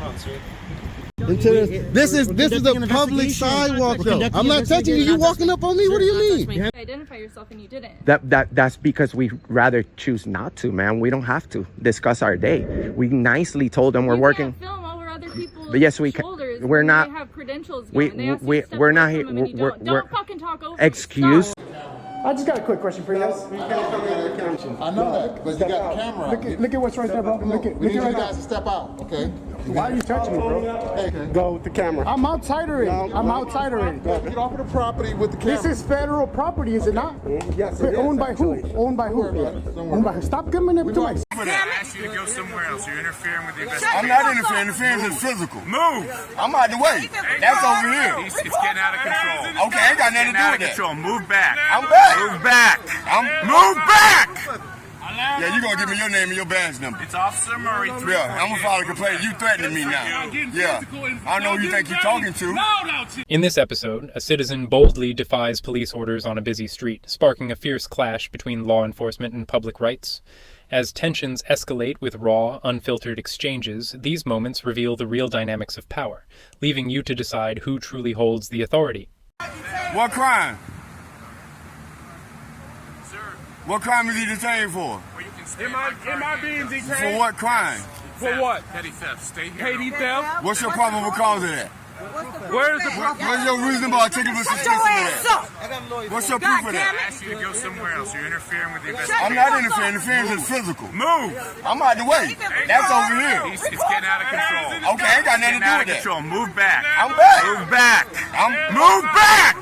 going on, sir? This is a public sidewalk, though. I'm not touching you. You walking up on me? What do you mean? You identify yourself and you didn't. That's because we rather choose not to, man. We don't have to discuss our day. We nicely told them we're working. Can't film over other people's But yes, we can. We're not. They have credentials. We're not here. Don't fucking talk over. Excuse. I just got a quick question for you guys. I know that, but you got the camera. Look at what's right there, bro. Look We need you right guys to step out, okay? Why are you touching me, bro? Hey, Go with the camera. I'm outside already. I'm outside already. get off of the property with the camera. This is federal property, is it not? Yes, it is. Owned by who? Owned by who? Owned by who? Stop giving it to me. I asked you to go somewhere else. You're interfering with the investigation. I'm not interfering. Interference is physical. Move! I'm out the way. That's over here. It's getting out of control. Okay, ain't got nothing to do with that. Control. Move back. I'm back. Move back. Move back! Yeah, you gonna give me your name and your badge number. It's Officer Murray. Yeah, I'm gonna file a complaint. You threatening me now. Yeah, I know who you think you're talking to. In this episode, a citizen boldly defies police orders on a busy street, sparking a fierce clash between law enforcement and public rights. As tensions escalate with raw, unfiltered exchanges, these moments reveal the real dynamics of power, leaving you to decide who truly holds the authority. What crime? What crime is he detained for? Am I being detained? For what crime? For what? Petty theft. Stay here. Petty theft? What's your probable cause of that? Where's the What's your reasonable articulable suspicion of that? What's your proof of that? I asked you to go somewhere else. You're interfering with the investigation. I'm not interfering. Interference is physical. Move! I'm out the way. That's over here. It's getting out of control. Okay, ain't got nothing to do with that. Control. Move back. I'm back. Move back. Move back!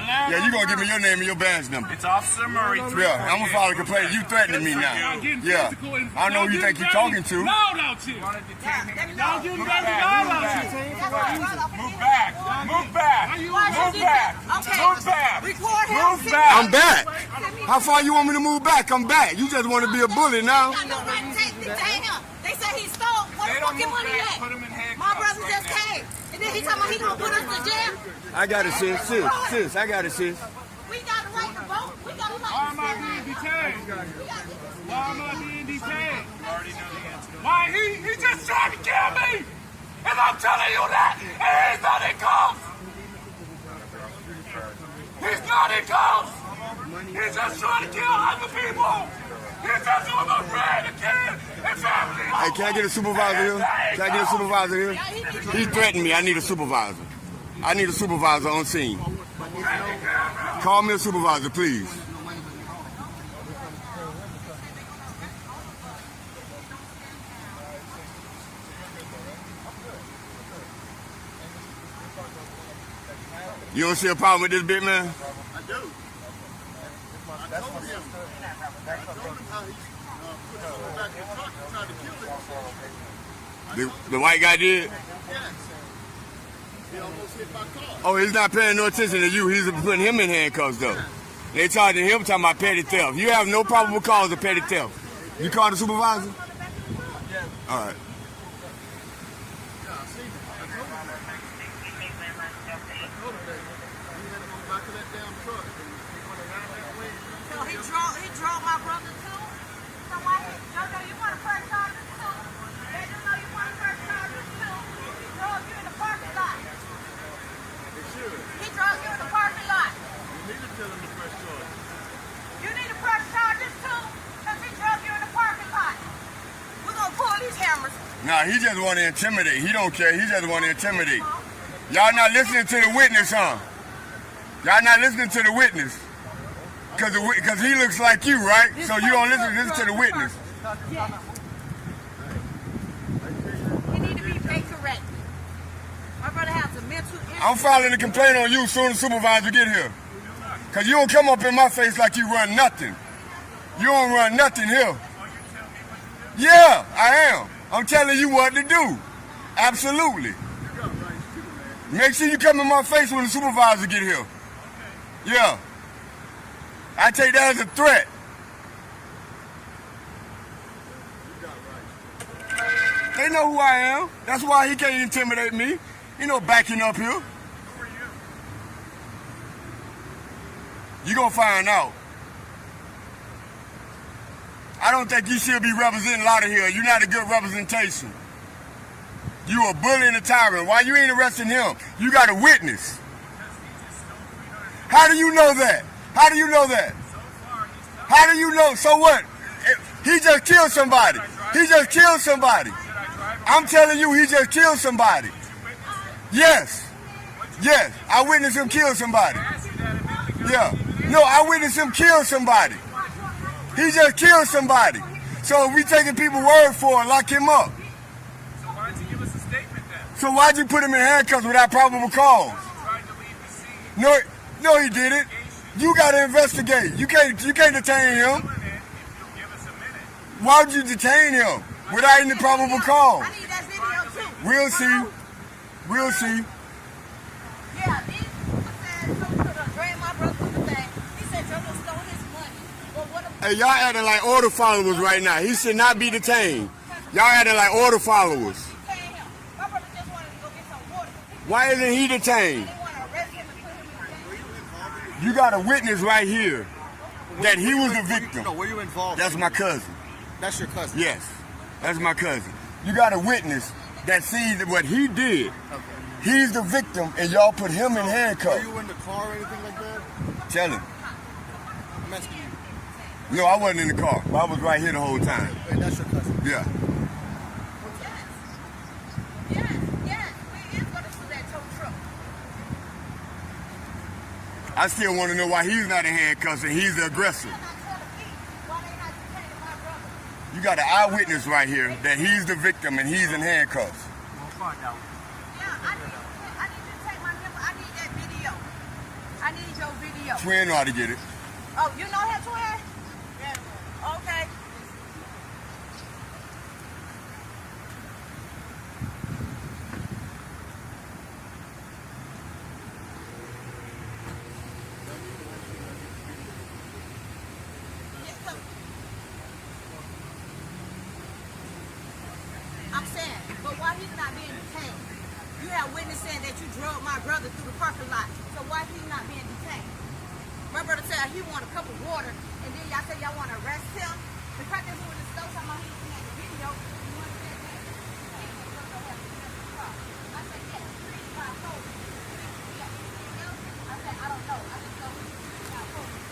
Yeah, you gonna give me your name and your badge number. It's Officer Murray. Yeah, I'm gonna file a complaint. You threatening me now. Yeah, I know who you think you're talking to. Move back. Move back. Move back. Move back. Move back. Move back. I'm back. How far you want me to move back? I'm back. You just want to be a bully now. They said he stole. What the fucking money at? My brother just came. And then he talking about he gonna put us to jail. I got it, sis. Sis, I got it, sis. We got a right to vote. We got a right to Why am I being detained? Why am I being detained? You already know the answer. Why? He just tried to kill me! And I'm telling you that! And he's not in cuffs! He's not in cuffs! He's just trying to kill other people! He's just doing my friend and kid and family! Hey, can I get a supervisor here? Can I get a supervisor here? He threatened me. I need a supervisor. I need a supervisor on scene. Call me a supervisor, please. You don't see a problem with this big man? I do. I told him. I told him how he put back in the truck and tried to kill him. The white guy did? Yes. He almost hit my car. Oh, he's not paying no attention to you. He's putting him in handcuffs, though. They charging him talking about petty theft. You have no probable cause of petty theft. You called the supervisor? All right. He drove my brother too. So why Jojo, you want to press charges too? They do know you want to press charges too. He drove you in the parking lot. He drove you in the parking lot. You need to tell him to press charges. You need to press charges too, because he drove you in the parking lot. We're gonna pull these cameras. Nah, he just want to intimidate. He don't care. He just want to intimidate. Y'all not listening to the witness, huh? Y'all not listening to the witness. Because he looks like you, right? So you don't listen to the witness. Yes. He need to be paid correct. My brother has a mental issue. I'm filing a complaint on you as soon as the supervisor get here. Because you don't come up in my face like you run nothing. You don't run nothing here. Yeah, I am. I'm telling you what to do. Absolutely. Make sure you come in my face when the supervisor get here. Yeah. I take that as a threat. They know who I am. That's why he can't intimidate me. You know, backing up here. You gonna find out. I don't think you should be representing Lauderhill. You're not a good representation. You a bully and a tyrant. Why you ain't arresting him? You got a witness. How do you know that? How do you know that? How do you know? So what? He just killed somebody. He just killed somebody. I'm telling you, he just killed somebody. Yes. Yes. I witnessed him kill somebody. Yeah. No, I witnessed him kill somebody. He just killed somebody. So if we taking people's word for it, lock him up. So why'd you give us a statement then? So why'd you put him in handcuffs without probable cause? Tried to leave the scene. No, he didn't. You gotta investigate. You can't detain him. Why would you detain him without any probable cause? I need that video too. We'll see. We'll see. Yeah, these people said something could have dragged my brother to the thing. He said Jojo stole his money. Well, what if Hey, y'all acting like order followers right now. He should not be detained. Y'all acting like order followers. detain him? My brother just wanted to go get some water. Why isn't he detained? They want to arrest him and put him in jail. You got a witness right here that he was the victim. No, were you involved? That's my cousin. That's your cousin. Yes, that's my cousin. You got a witness that sees that what he did. Okay. He's the victim, and y'all put him in Were handcuffs. you in the car or anything like that? Tell him. I'm asking you. No, I wasn't in the car. I was right here the whole time. Hey, that's your cousin. Yeah. Yes, we is going to sue that tow truck. I still want to know why he's not in handcuffs and he's the aggressor. They're not telling me why they not detaining my brother. You got an eyewitness right here that he's the victim and he's in handcuffs. We'll find out. Yeah, I need you to take my number. I need that video. I need your video. Twin know how to get it. Oh, you know him, twin? Yeah. Okay. I'm saying, but why he's not being detained? You have witness saying that you drove my brother through the parking lot. So why he not being detained? My brother said he want a cup of water, and then y'all say y'all want to arrest him. The crack is in the stove talking about he looking at the video. You understand that? I said, yes, please, I told you. I said, I don't know. I just know he's not told you.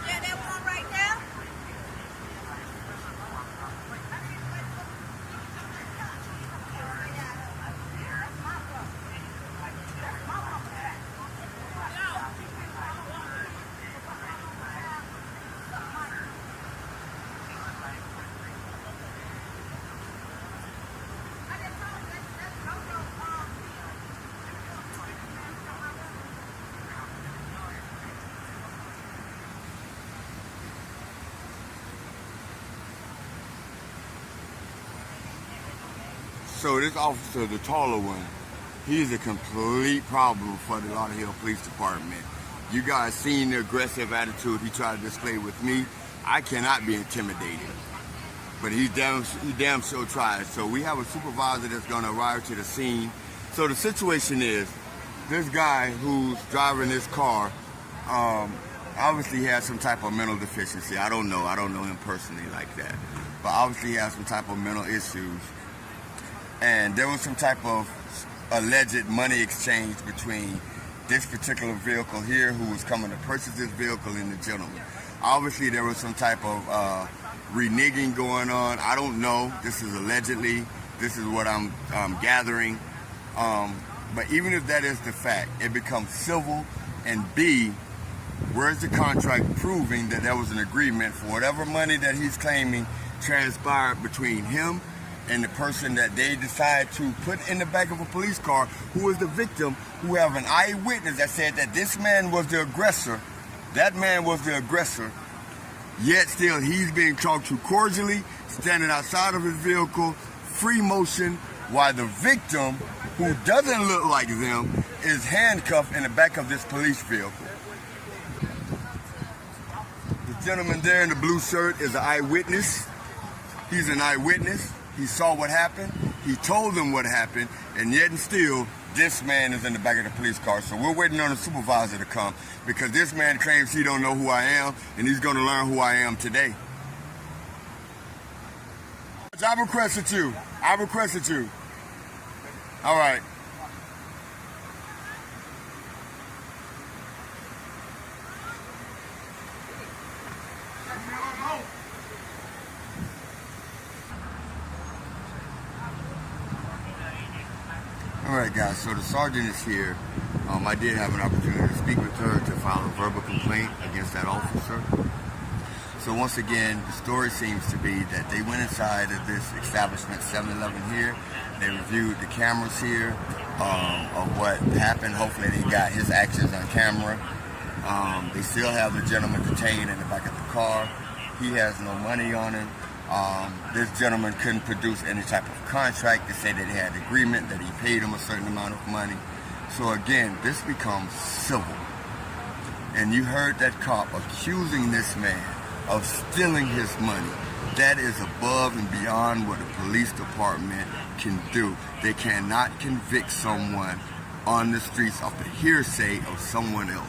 Yeah, that one right there. So this officer, the taller one, he's a complete problem for the Lauderhill Police Department. You guys seen the aggressive attitude he tried to display with me. I cannot be intimidated, but he damn sure tries. So we have a supervisor that's gonna arrive to the scene. So the situation is, this guy who's driving this car, obviously has some type of mental deficiency. I don't know him personally like that, but obviously he has some type of mental issues. And there was some type of alleged money exchange between this particular vehicle here, who was coming to purchase this vehicle, and the gentleman. Obviously, there was some type of reneging going on. I don't know. This is allegedly. This is what I'm gathering. But even if that is the fact, it becomes civil. And B, where's the contract proving that there was an agreement for whatever money that he's claiming transpired between him and the person that they decide to put in the back of a police car, who is the victim, who have an eyewitness that said that this man was the aggressor, that man was the aggressor, yet still he's being talked to cordially, standing outside of his vehicle, free motion, while the victim, who doesn't look like them, is handcuffed in the back of this police vehicle. The gentleman there in the blue shirt is an eyewitness. He's an eyewitness. He saw what happened. He told them what happened, and yet and still, this man is in the back of the police car. So we're waiting on the supervisor to come, because this man claims he don't know who I am, and he's going to learn who I am today. Judge, I requested you. I requested you. All right. All right, guys, so the sergeant is here. I did have an opportunity to speak with her to file a verbal complaint against that officer. So once again, the story seems to be that they went inside of this establishment, 7-Eleven here. They reviewed the cameras here of what happened. Hopefully they got his actions on camera. They still have the gentleman detained in the back of the car. He has no money on him. This gentleman couldn't produce any type of contract to say that he had an agreement, that he paid him a certain amount of money. So again, this becomes civil. And you heard that cop accusing this man of stealing his money. That is above and beyond what the police department can do. They cannot convict someone on the streets of the hearsay of someone else.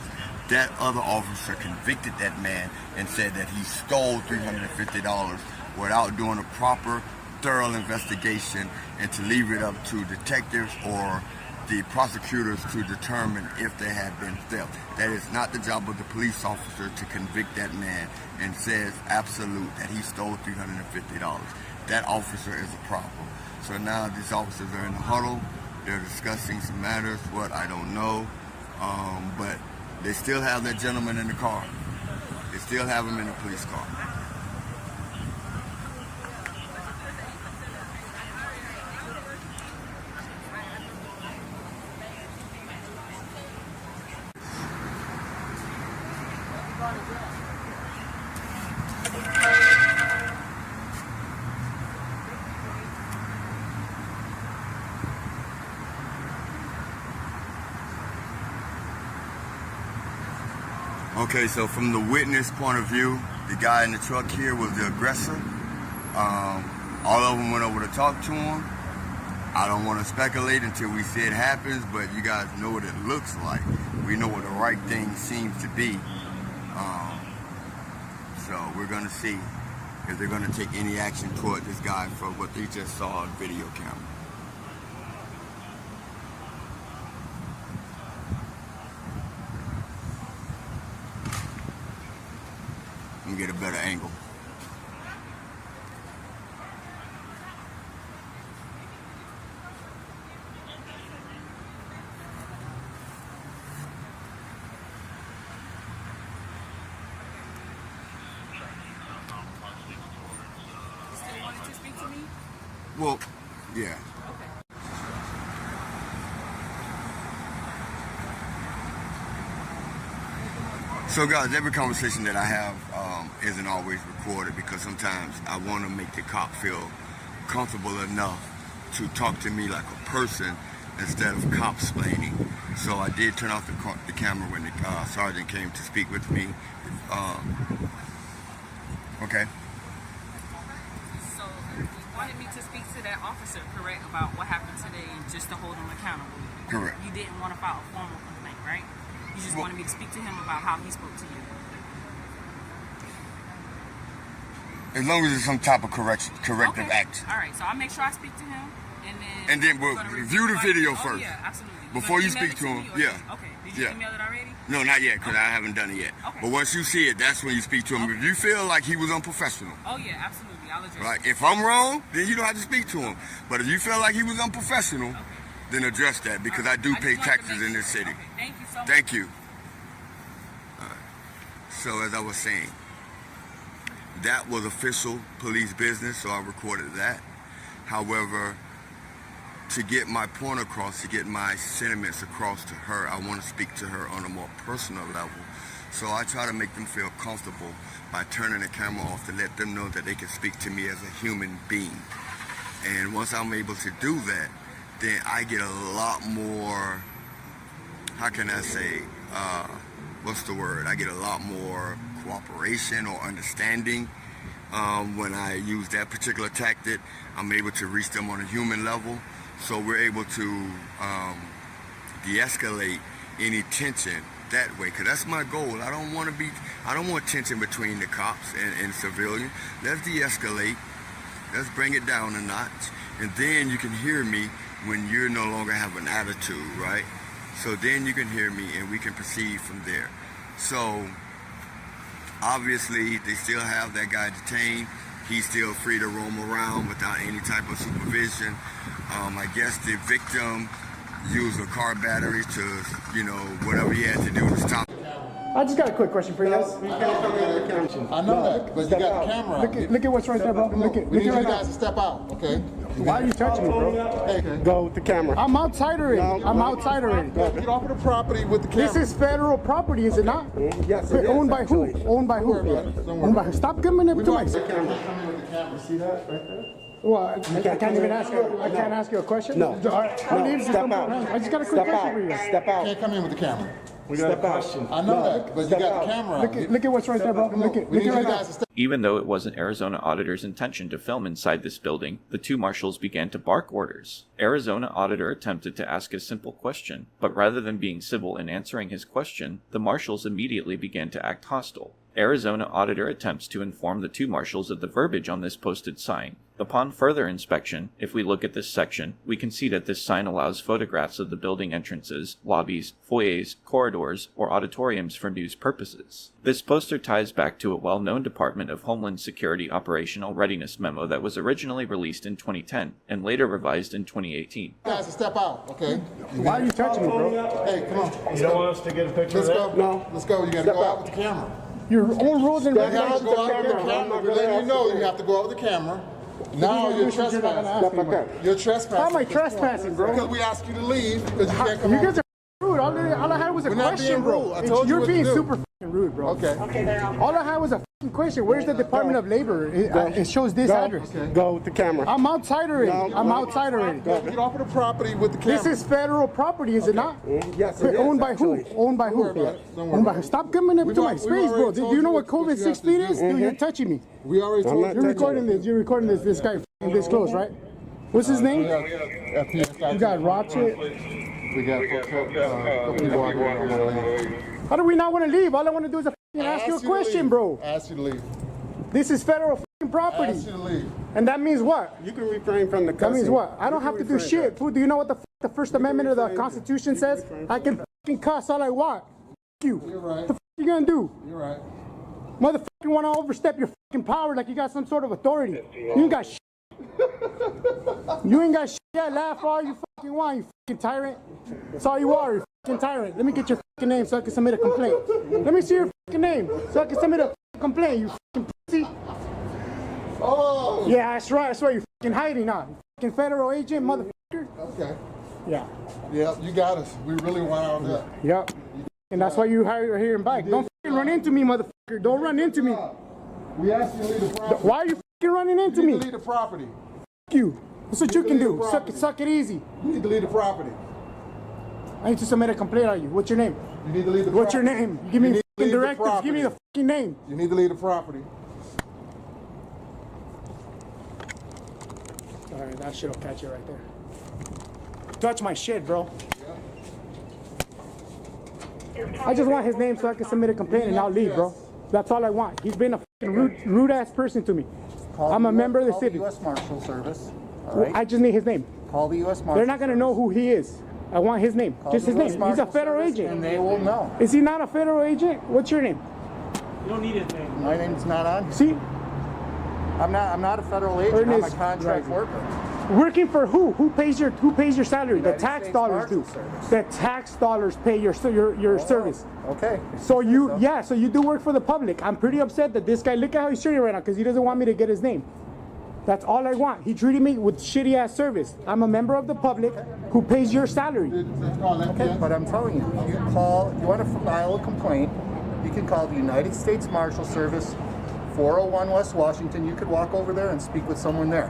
That other officer convicted that man and said that he stole $350 without doing a proper, thorough investigation, and to leave it up to detectives or the prosecutors to determine if there had been theft. That is not the job of the police officer to convict that man and says absolute that he stole $350. That officer is a problem. So now these officers are in a huddle. They're discussing some matters, what I don't know, but they still have that gentleman in the car. They still have him in the police car. Okay, so from the witness point of view, the guy in the truck here was the aggressor. All of them went over to talk to him. I don't want to speculate until we see it happens, but you guys know what it looks like. We know what the right thing seems to be. So we're going to see if they're going to take any action toward this guy for what they just saw on video camera. Let me get a better angle. You still wanted to speak to me? Well, yeah. So guys, every conversation that I have isn't always recorded because sometimes I want to make the cop feel comfortable enough to talk to me like a person instead of cop-splaining. So I did turn off the camera when the sergeant came to speak with me. Okay. So you wanted me to speak to that officer, correct, about what happened today and just to hold him accountable? Correct. You didn't want to file a formal complaint, right? You just wanted me to speak to him about how he spoke to you. As long as it's some type of corrective action. All right, so I'll make sure I speak to him, and then we'll review the video first. Oh yeah, absolutely. Before you speak to him, yeah. Okay. Did you email it already? No, not yet, because I haven't done it yet. Okay. But once you see it, that's when you speak to him. If you feel like he was unprofessional. Oh yeah, absolutely. I'll address Right. it. If I'm wrong, then you don't have to speak to him. But if you feel like he was unprofessional, then address that because I do pay taxes in this city. Okay. Thank you so much. Thank you. So as I was saying, that was official police business, so I recorded that. However, to get my point across, to get my sentiments across to her, I want to speak to her on a more personal level. So I try to make them feel comfortable by turning the camera off to let them know that they can speak to me as a human being. And once I'm able to do that, then I get a lot more, how can I say, what's the word? I get a lot more cooperation or understanding when I use that particular tactic. I'm able to reach them on a human level, so we're able to de-escalate any tension that way. Because that's my goal. I don't want tension between the cops and civilians. Let's de-escalate Let's bring it down a notch. And then you can hear me when you no longer have an attitude, right? So then you can hear me and we can proceed from there. So obviously they still have that guy detained. He's still free to roam around without any type of supervision. I guess the victim used a car battery to, you know, whatever he had to do to stop. I just got a quick question for you guys. I know that, but you got the camera out. Look at what's right there, bro. Look We at need you right guys now. to step out, okay? Why are you touching me, bro? Hey, Go with the camera. I'm outside already. I'm outside already. get off of the property with the camera. This is federal property, is it not? Yes, it is, Owned by who? actually. Owned by who? Don't worry about it. Don't worry Owned by about who? Stop coming up to my... Come in with the camera. See that right there? Well, I can't even ask you. I can't ask you a question? No. All right, I'll leave. Just Step come out. around. I just got a quick Step question for you out. guys. Step out. Can't come in with the camera. We got a question. I know that, but you got the camera out. Look at what's right there, bro. Look We at need you right guys now. to step Even though it wasn't Arizona Auditor's intention to film inside this building, the two marshals began to bark orders. Arizona Auditor attempted to ask a simple question, but rather than being civil in answering his question, the marshals immediately began to act hostile. Arizona Auditor attempts to inform the two marshals of the verbiage on this posted sign. Upon further inspection, if we look at this section, we can see that this sign allows photographs of the building entrances, lobbies, foyers, corridors, or auditoriums for news purposes. This poster ties back to a well-known Department of Homeland Security Operational Readiness memo that was originally released in 2010 and later revised in 2018. You guys to step out, okay? Why are you touching me, bro? Hey, come on. You don't want us to get a picture Let's of go. that? No. Let's go. You got to go out with the camera. Your own rules and You have to regulations. go out with the camera. We're letting you know you have to go out with the camera. Now you're trespassing. You're trespassing. How am I trespassing, bro? Because we asked you to leave because you can't come You on. guys are rude. All I had was a We're not question, being bro. rude. I told you You're what to being do. super rude, bro. Okay. All I had was a question. Where's the Department of Labor? It shows this address. Go with the camera. I'm outside already. I'm outside already. Get off of the property with the camera. This is federal property, is it not? Yes, it is. Owned by who? actually. Owned by who? Don't worry about it. Don't worry Owned by about who? it. Stop coming up We've to my al- we've space, bro. already Do told you know you what what COVID you 6 have to feet do. is? Dude, you're touching me. We already told You're recording this. You're recording this guy this close, right? What's his name? You got Rocket. We got people out here on the lane. How do we not want to leave? All I want to do is ask you a question, bro. Ask you to leave. This is federal property. Ask you to leave. And that means what? You can refrain from the That cussing. means what? I don't You have to can do refrain. shit. Fool, do you know what the First Amendment of the refrain. Constitution You can says? refrain. I can fucking cuss all I want. You. You're right. What the you gonna do? You're right. Motherfucker want to overstep your fucking power like you got some sort of authority. You ain't got shit. You ain't got shit. Yeah, laugh all you fucking want, you fucking tyrant. That's all you are, you fucking tyrant. Let me get your fucking name so I can submit a complaint. Let me see your fucking name so I can submit a complaint, you fucking pussy. Oh. Yeah, that's right. That's right. You're fucking hiding now. You fucking federal agent, motherfucker. Okay. Yeah. Yeah, you got us. We really wound up. Yep. And that's why you here and back. Don't fucking run into me, motherfucker. Don't run into me. We asked you to leave the property. Why are you fucking running into You me? need to leave the property. Fuck you. That's what you can leave do. the property. Suck it easy. You need to leave the property. I need to submit a complaint on you. What's your name? You need to leave the What's your property. name? Give me You need to fucking leave the directives. Give me the property. fucking name. You need to leave the property. Alright, that shit'll catch you right there. Touch my shit, bro. I just want his name so I can submit a complaint and I'll leave, bro. That's all I want. He's been a fucking rude ass person to me. I'm a member of the city. U.S. Marshal Service. All right. I just need his name. Call the U.S. Marshal. They're not gonna know who he is. I want his name. Call Just the his US name. He's a Marshal federal Service, agent. and they will know. Is he not a federal agent? What's your name? You don't need his name. My name's not on. See? I'm not a federal agent. I'm a Ernest contract Rising. worker. Working for who? Who pays your salary? The United tax States dollars do. Marshal Service. The tax dollars pay your service. Okay. So you do work for the public. I'm pretty upset that this guy, look at how he's treating me right now because he doesn't want me to get his name. That's all I want. He treated me with shitty ass service. I'm a member of the public who pays your salary. Okay, but I'm telling you, you want to file a complaint, you can call the United States Marshal Service, 401 West Washington. You could walk over there and speak with someone there.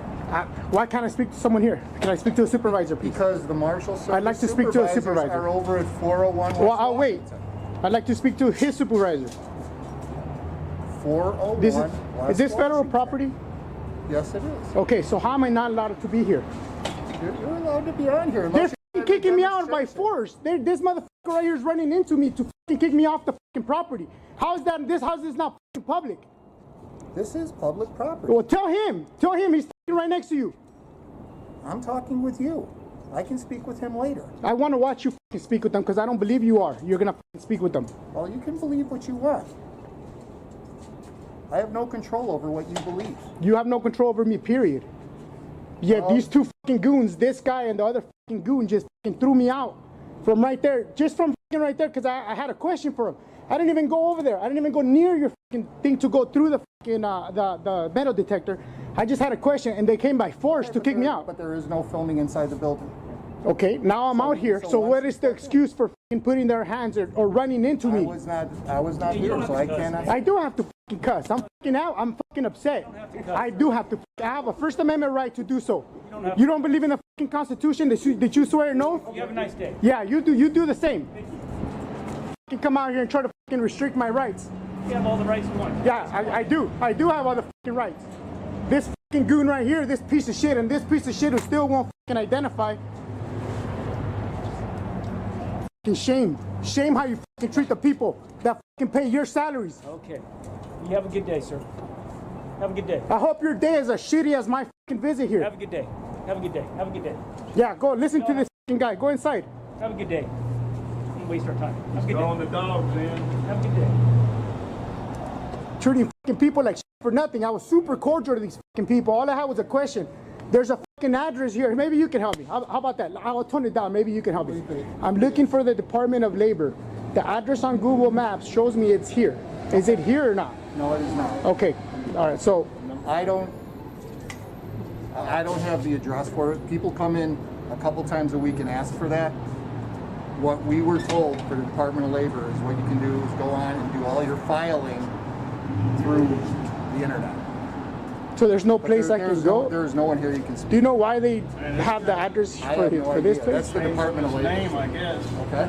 Why can't I speak to someone here? Can I speak to a supervisor, please? Because the Marshal Service I'd like to speak to a supervisors supervisor. are over at 401 West Well, I'll wait. Washington. I'd like to speak to his supervisor. 401 Is West this federal Washington. property? Yes, it is. Okay, so how am I not allowed to be here? You're allowed to be on here. They're unless you fucking have a kicking me out by demonstration. force. This motherfucker right here is running into me to fucking kick me off the fucking property. How is this not fucking public? This is public property. Well, tell him he's right next to you. I'm talking with you. I can speak with him later. I want to watch you speak with them because I don't believe you are. You're going to speak with them. Well, you can believe what you want. I have no control over what you believe. You have no control over me, period. Yeah, these two fucking goons, this guy and the other fucking goon, just fucking threw me out from right there, just from fucking right there, because I had a question for him. I didn't even go over there. I didn't even go near your fucking thing to go through the fucking the metal detector. I just had a question, and they came by force to kick me out. But there is no filming inside the building. Okay, now I'm out here. So what is the excuse for fucking putting their hands or running into me? I was not here, so I cannot. I do have to fucking cuss. I'm fucking out. I'm fucking upset. I do have to. I have a First Amendment right to do so. You don't believe in the fucking Constitution? Did you swear an oath? You have a nice day. Yeah, you do. You do the same. Fucking come out here and try to fucking restrict my rights. You have all the rights you want. Yeah, I do. I do have all the fucking rights. This fucking goon right here, this piece of shit, and this piece of shit who still won't fucking identify. Fucking shame. Shame how you fucking treat the people that fucking pay your salaries. Okay. You have a good day, sir. Have a good day. I hope your day is as shitty as my fucking visit here. Have a good day. Have a good day. Have a good day. Yeah, go listen to this fucking guy. Go inside. Have a good day. Don't waste our time. Have a good day. Throwing the dogs in. Have a good day. Treating fucking people like shit for nothing. I was super cordial to these fucking people. All I had was a question. There's a fucking address here. Maybe you can help me. How about that? I'll tone it down. Maybe you can help me. I'm looking for the Department of Labor. The address on Google Maps shows me it's here. Is it here or not? No, it is not. Okay. All right. So I don't have the address for it. People come in a couple times a week and ask for that. What we were told for the Department of Labor is what you can do is go on and do all your filing through the internet. So there's no place I can go? There's no one here you can speak. Do you know why they have the address for this place? That's the Department of Labor. Name, I guess. Okay.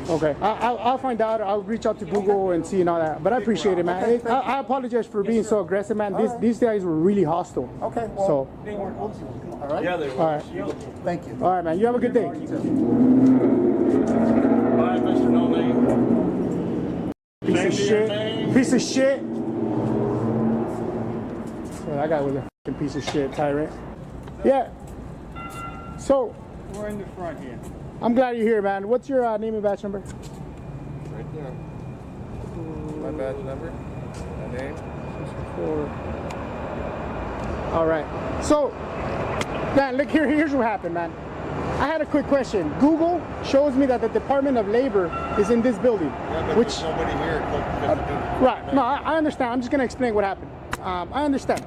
Okay. I'll find out. I'll reach out to Google and see and all that. But I appreciate it, man. I apologize for being so aggressive, man. These guys were really hostile. Okay. Well, so. All right. Yeah, they were. All right. Thank you. All right, man. You have a good day. Bye, Mr. No Name. Piece of shit. Piece of shit. So that guy was a fucking piece of shit, Tyrant. Yeah. So. We're in the front here. I'm glad you're here, man. What's your name and badge number? Right there. My badge number. My name. 64. All right. So, man, look here. Here's what happened, man. I had a quick question. Google shows me that the Department of Labor is in this building, Yeah, but which there's nobody here. right. No, I understand. I'm just gonna explain what happened. I understand.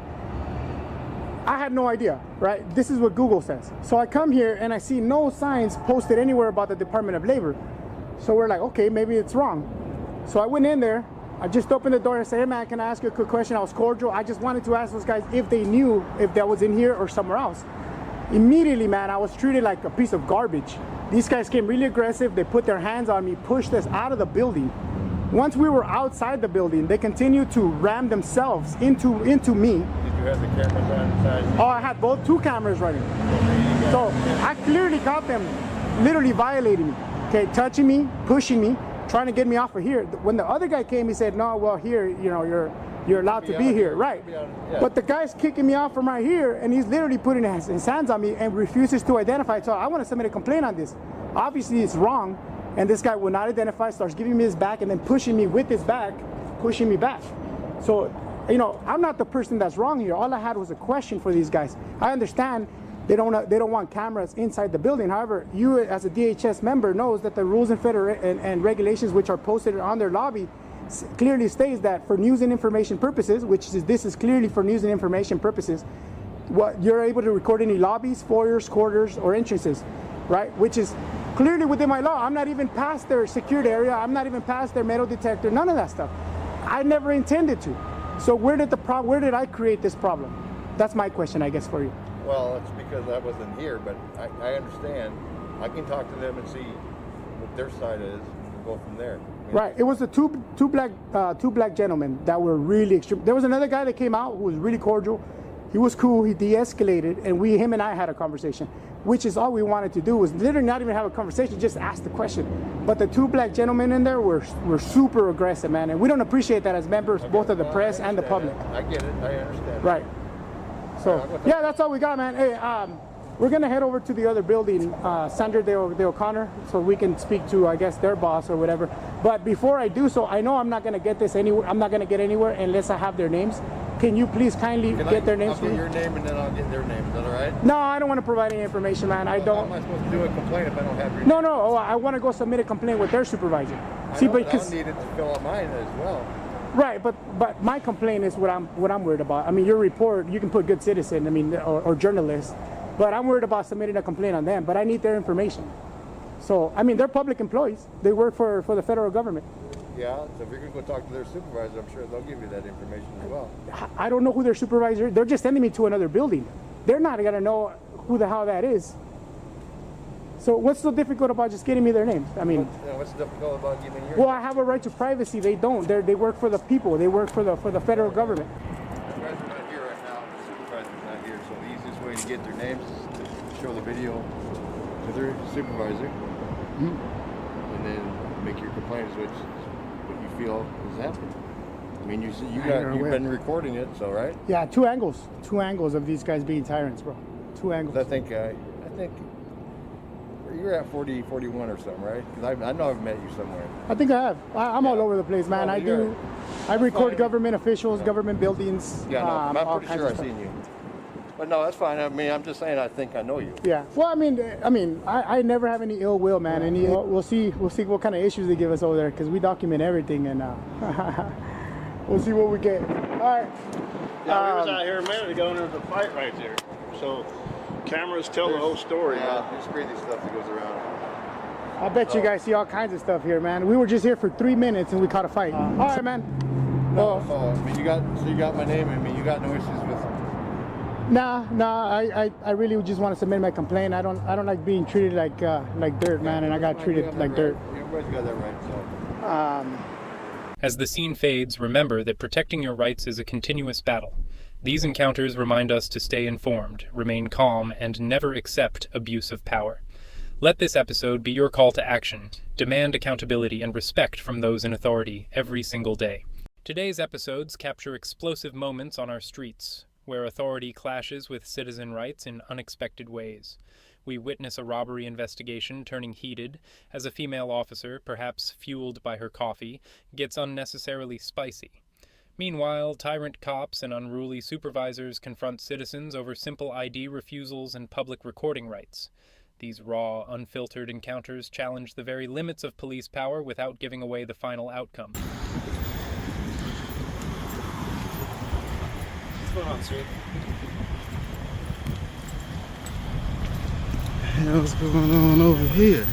I had no idea, right? This is what Google says. So I come here and I see no signs posted anywhere about the Department of Labor. So we're like, okay, maybe it's wrong. So I went in there. I just opened the door and said, hey man, can I ask you a quick question? I was cordial. I just wanted to ask those guys if they knew if that was in here or somewhere else. Immediately, man, I was treated like a piece of garbage. These guys came really aggressive. They put their hands on me, pushed us out of the building. Once we were outside the building, they continued to ram themselves into me. Did you have the cameras on inside? Oh, I had two cameras running. So I clearly caught them literally violating me. Okay, touching me, pushing me, trying to get me off of here. When the other guy came, he said, no, well, here, you know, you're allowed to be here, right? But the guy's kicking me off from right here, and he's literally putting his hands on me and refuses to identify. So I want to submit a complaint on this. Obviously, it's wrong, and this guy will not identify, starts giving me his back, and then pushing me with his back, pushing me back. So, you know, I'm not the person that's wrong here. All I had was a question for these guys. I understand they don't want cameras inside the building. However, you as a DHS member knows that the rules and regulations which are posted on their lobby clearly states that for news and information purposes, this is clearly for news and information purposes, what you're able to record any lobbies, foyers, corridors, or entrances, right? Which is clearly within my law. I'm not even past their secured area. I'm not even past their metal detector. None of that stuff. I never intended to. So where did I create this problem? That's my question, I guess, for you. Well, it's because I wasn't here, but I understand. I can talk to them and see what their side is and go from there. Right. It was the two black gentlemen that were really extreme. There was another guy that came out who was really cordial. He was cool. He de-escalated, and him and I had a conversation. which is all we wanted to do, was literally not even have a conversation, just ask the question. But the two black gentlemen in there were super aggressive, man, and we don't appreciate that as members, both of the press and the public. I get it. I understand. Right. So, yeah, that's all we got, man. Hey, we're going to head over to the other building, Sandra de O'Connor, so we can speak to, I guess, their boss or whatever. But before I do so, I know I'm not going to get this anywhere. I'm not going to get anywhere unless I have their names. Can you please kindly get their names? I'll get your name and then I'll get their name. Is that all right? No, I don't want to provide any information, man. I don't. How am I supposed to do a complaint if I don't have your name? No, no. Oh, I want to go submit a complaint with their supervisor. See, but I'll need it to fill out mine as well. Right, but my complaint is what I'm worried about. I mean, your report, you can put good citizen, I mean, or journalist, but I'm worried about submitting a complaint on them. But I need their information. So, I mean, they're public employees. They work for the federal government. Yeah, so if you're going to go talk to their supervisor, I'm sure they'll give you that information as well. I don't know who their supervisor is. They're just sending me to another building. They're not going to know who the hell that is. So what's so difficult about just getting me their names? I mean, what's difficult about giving your well, I have a right to privacy. They don't. They work for the people. They work for the federal government. The guys are not here right now. The supervisor's not here, so the easiest way to get their names is to show the video to their supervisor, and then make your complaints, which what you feel is happening. I mean, you've been recording it, so right? Yeah, two angles of these guys being tyrants, bro. Two angles. I think you're at 40, 41 or something, right? Because I know I've met you somewhere. I think I have. I'm all over the place, man. I record government officials, government buildings. Yeah, no, I'm pretty sure I've seen you. But no, that's fine. I mean, I'm just saying I think I know you. Yeah. Well, I mean, I never have any ill will, man. And we'll see what kind of issues they give us over there, because we document everything, and we'll see what we get. All right. Yeah, we was out here a minute ago, and there's a fight right there. So cameras tell the whole story. Yeah, there's crazy stuff that goes around. I bet you guys see all kinds of stuff here, man. We were just here for 3 minutes and we caught a fight. All right, man. No, I mean, you got my name. I mean, you got no issues with. Nah. I really just want to submit my complaint. I don't like being treated like dirt, man, and I got treated like dirt. Everybody's got that right. So. As the scene fades, remember that protecting your rights is a continuous battle. These encounters remind us to stay informed, remain calm, and never accept abuse of power. Let this episode be your call to action. Demand accountability and respect from those in authority every single day. Today's episodes capture explosive moments on our streets, where authority clashes with citizen rights in unexpected ways. We witness a robbery investigation turning heated as a female officer, perhaps fueled by her coffee, gets unnecessarily spicy. Meanwhile, tyrant cops and unruly supervisors confront citizens over simple ID refusals and public recording rights. These raw, unfiltered encounters challenge the very limits of police power without giving away the final outcome. What's going on, sir? What's going on over here?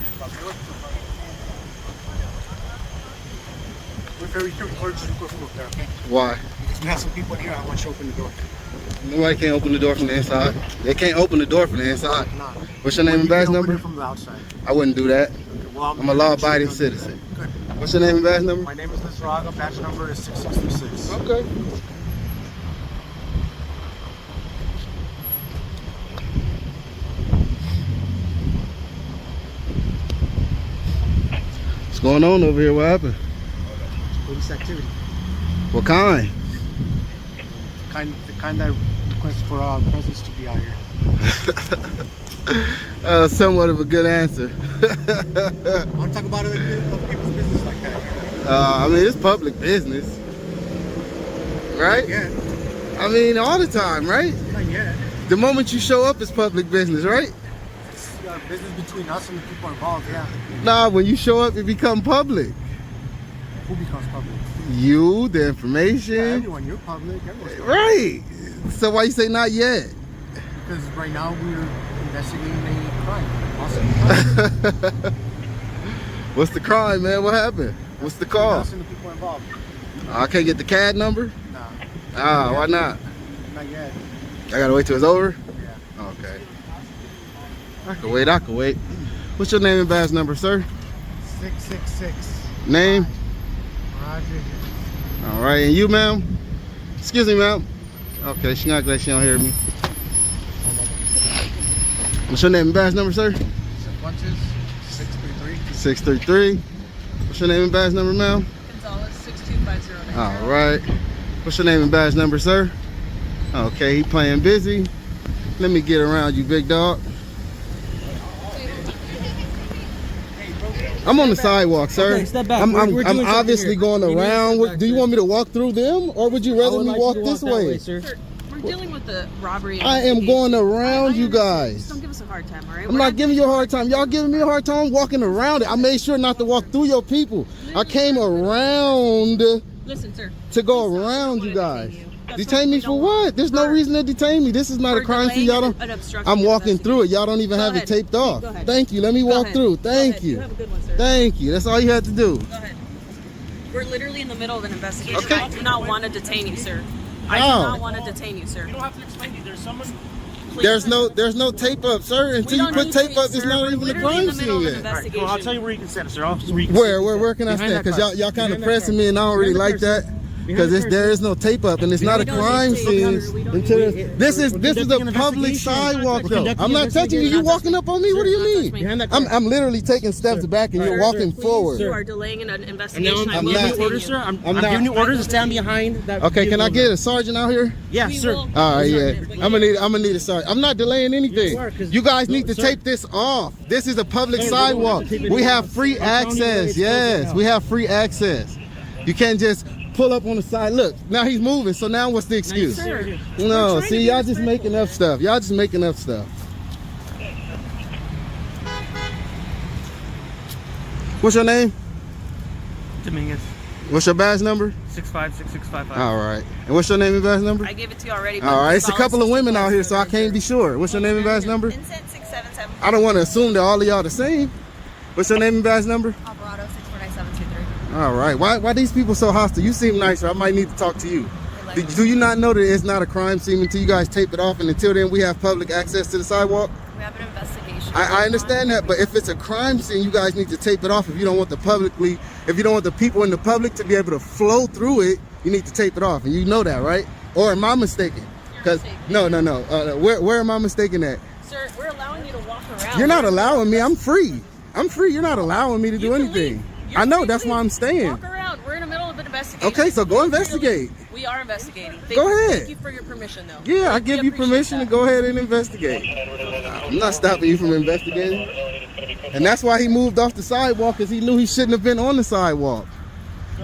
Why? Because we have some people in here. I want you to open the door. Nobody can't open the door from the inside. They can't open the door from the inside. No. What's your name and badge number? From the outside. I wouldn't do that. Okay, well, I'm a law-abiding citizen. Good. What's your name and badge number? My name is Lizraga. Badge number is 6636. Okay. What's going on over here? What happened? Police activity. What kind? The kind that requests for presence to be out here. Somewhat of a good answer. I want to talk about other people's business like that. I mean, it's public business, right? Yeah. I mean, all the time, right? Not yet. The moment you show up, it's public business, right? It's business between us and the people involved, yeah. Nah, when you show up, it becomes public. Who becomes public? You, the information. Yeah, everyone, you're public. Everyone's public. Right. So why you say not yet? Because right now we're investigating a crime. Awesome. What's the crime, man? What happened? What's the call? Us and the people involved. I can't get the CAD number? Nah. Why not? Not yet. I gotta wait till it's over? Yeah. Okay. I can wait. What's your name and badge number, sir? 666. Name? Rodriguez. All right, and you, ma'am? Excuse me, ma'am. Okay, she not glad she don't hear me. What's your name and badge number, sir? Bunches, 633. 633. What's your name and badge number, ma'am? Gonzalez, 6250. All right. What's your name and badge number, sir? Okay, he playing busy. Let me get around you, big dog. I'm on the sidewalk, sir. Okay, step back. I'm We're doing obviously something here. going around. Do you want me to walk through them, or would you rather me walk this way? Sir, we're dealing with the robbery. I am going around you guys. Just don't give us a hard time, all right? I'm not giving you a hard time. Y'all giving me a hard time walking around it. I made sure not to walk through your people. I came around Listen, sir. to go around you guys. Detain me for what? There's no reason to detain me. This is not a crime scene. Y'all don't. I'm walking through it. Y'all don't even have it taped off. Thank you. Let me walk through. Thank you. Have a good one, sir. Thank you. That's all you had to do. Go ahead. We're literally in the middle of an investigation. Okay. I do not want to detain you, sir. I How? do not want to detain you, sir. You don't have to explain it. There's someone. There's no tape up, sir. Until you put tape up, it's not even a crime scene yet. All right, well, I'll tell you where you can stand, sir. Where can I stand? Because y'all kind of pressing me, and I don't really like that. Because there is no tape up, and it's not a crime scene until this is a public sidewalk, though. I'm not touching you. You walking up on me? What do you mean? I'm literally taking steps back, and you're walking forward. You are delaying an investigation. I'm giving you orders, sir. I'm giving you orders to stand behind that. Okay, can I get a sergeant out here? Yeah, sir. All right, yeah. I'm gonna need a sergeant. I'm not delaying anything. You guys need to tape this off. This is a public sidewalk. We have free access. Yes, we have free access. You can't just pull up on the side. Look, now he's moving. So now what's the excuse? No, see, y'all just making up stuff. Y'all just making up stuff. What's your name? Dominguez. What's your badge number? 656655. All right. And what's your name and badge number? I gave it to you already. All right. It's a couple of women out here, so I can't be sure. What's your name and badge number? Vincent 677. I don't want to assume that all of y'all the same. What's your name and badge number? Alvarado 649723. All right. Why these people so hostile? You seem nicer. I might need to talk to you. Do you not know that it's not a crime scene until you guys tape it off, and until then we have public access to the sidewalk? We have an investigation. I understand that, but if it's a crime scene, you guys need to tape it off. If you don't want the people in the public to be able to flow through it, you need to tape it off, and you know that, right? Or am I mistaken? Because no. Where am I mistaken at? Sir, we're allowing you to walk around. You're not allowing me. I'm free. You're not allowing me to do anything. I know. That's why I'm staying. Walk around. We're in the middle of an investigation. Okay, so go investigate. We are investigating. Go ahead. Thank you for your permission, though. Yeah, I give you permission to go ahead and investigate. I'm not stopping you from investigating. And that's why he moved off the sidewalk, because he knew he shouldn't have been on the sidewalk.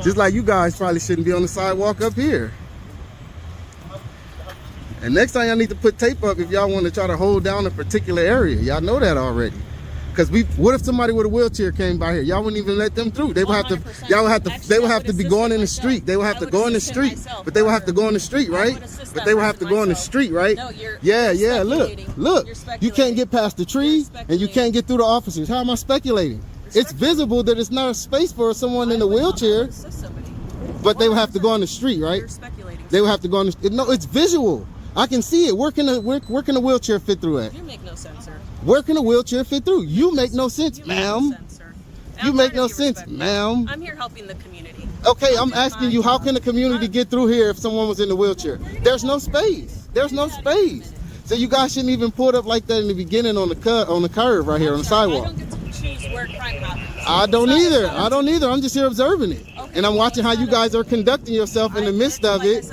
Just like you guys probably shouldn't be on the sidewalk up here. And next time y'all need to put tape up if y'all want to try to hold down a particular area. Y'all know that already. Because what if somebody with a wheelchair came by here? Y'all wouldn't even let them through. They would have to. They would have to be going in the street. They would have to go in the street. But they would have to go in the street, right? But they would have to go in the street, right? Yeah. Look. You can't get past the tree, and you can't get through the officers. How am I speculating? It's visible that it's not a space for someone in a wheelchair. But they would have to go on the street, right? They would have to go on the street. No, it's visual. I can see it. Where can a wheelchair fit through it? You make no sense, sir. Where can a wheelchair fit through? You make no sense, ma'am. You make no sense, ma'am. I'm here helping the community. Okay, I'm asking you, how can the community get through here if someone was in a wheelchair? There's no space. There's no space. So you guys shouldn't even pull it up like that in the beginning on the curve right here on the sidewalk. I don't get to choose where crime happens. I don't either. I'm just here observing it. And I'm watching how you guys are conducting yourself in the midst of it.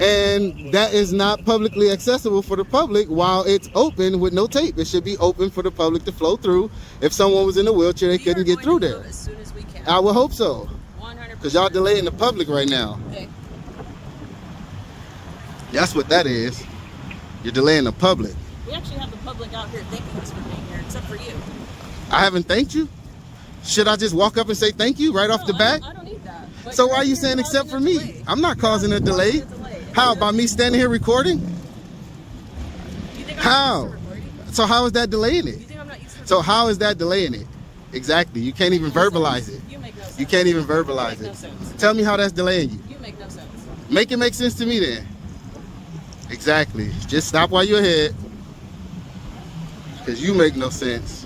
And that is not publicly accessible for the public while it's open with no tape. It should be open for the public to flow through. If someone was in a wheelchair, they couldn't get through there. As soon as we can. I would hope so. 100%. Because y'all delaying the public right now. Okay. That's what that is. You're delaying the public. We actually have the public out here thanking us for being here, except for you. I haven't thanked you. Should I just walk up and say thank you right off the bat? I don't need that. So why are you saying except for me? I'm not causing a delay. How? By me standing here recording? How? So how is that delaying it? So how is that delaying it? Exactly. You can't even verbalize it. You can't even verbalize it. Tell me how that's delaying you. You make no sense. Make it make sense to me then. Exactly. Just stop while you're ahead. Because you make no sense.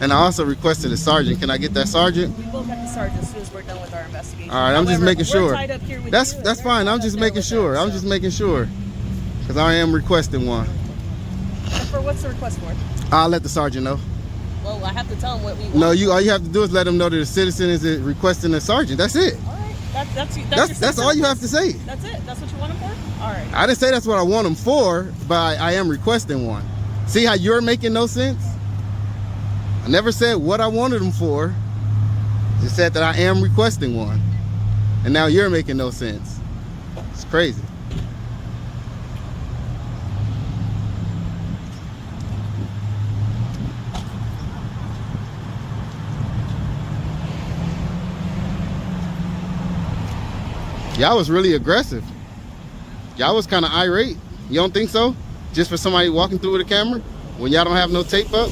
And I also requested a sergeant. Can I get that sergeant? We will get the sergeant as soon as we're done with our investigation. All right, I'm just making sure. We're tied up here with That's you, that's fine. I'm just making sure. I'm just making sure. Because I am requesting one. For what's the request for? I'll let the sergeant know. Well, I have to tell him what we want. No, all you have to do is let him know that a citizen is requesting a sergeant. That's it. All right. That's all you have to say. That's it? That's what you want him for? All right. I didn't say that's what I want him for, but I am requesting one. See how you're making no sense? I never said what I wanted him for. Just said that I am requesting one. And now you're making no sense. It's crazy. Y'all was really aggressive. Y'all was kind of irate. You don't think so? Just for somebody walking through with a camera? When y'all don't have no tape up?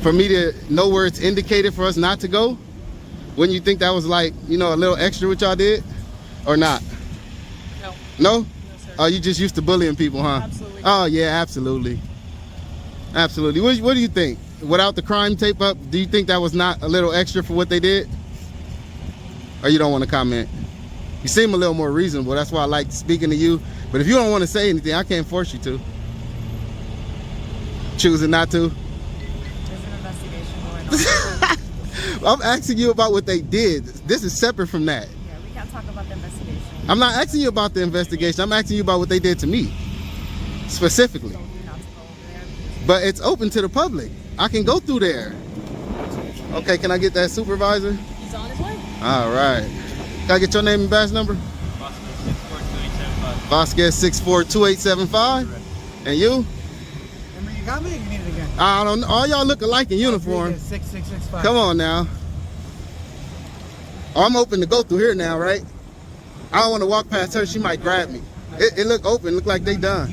For me to know where it's indicated for us not to go? Wouldn't you think that was like, you know, a little extra what y'all did? Or not? No. No? No, sir. Oh, you just used to bullying people, huh? Absolutely. Oh, yeah, absolutely. Absolutely. What do you think? Without the crime tape up, do you think that was not a little extra for what they did? Or you don't want to comment? You seem a little more reasonable. That's why I like speaking to you. But if you don't want to say anything, I can't force you to. Choosing not to. There's an investigation going on. I'm asking you about what they did. This is separate from that. Yeah, we can't talk about the investigation. I'm not asking you about the investigation. I'm asking you about what they did to me. Specifically. So you're not to go over there. But it's open to the public. I can go through there. Okay, can I get that supervisor? He's on his way. All right. Can I get your name and badge number? Vasquez 642875. And you? Remember you got me? You need it again. I don't know. All y'all look alike in uniform. 6665. Come on now. Oh, I'm open to go through here now, right? I don't want to walk past her. She might grab me. It look open. Look like they done.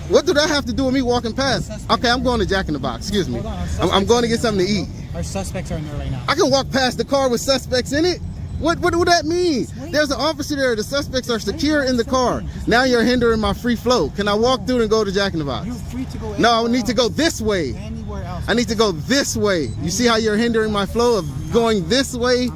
What do that have to do with me walking past? Okay, I'm going to Jack in the Box. Excuse me. I'm going to get something to eat. Our suspects are in there right now. I can walk past the car with suspects in it. What do that mean? There's an officer there. The suspects are secure in the car. Now you're hindering my free flow. Can I walk through and go to Jack in the Box? You're free to go. No, I need to go this way. Anywhere else. I need to go this way. You see how you're hindering my flow of going this way?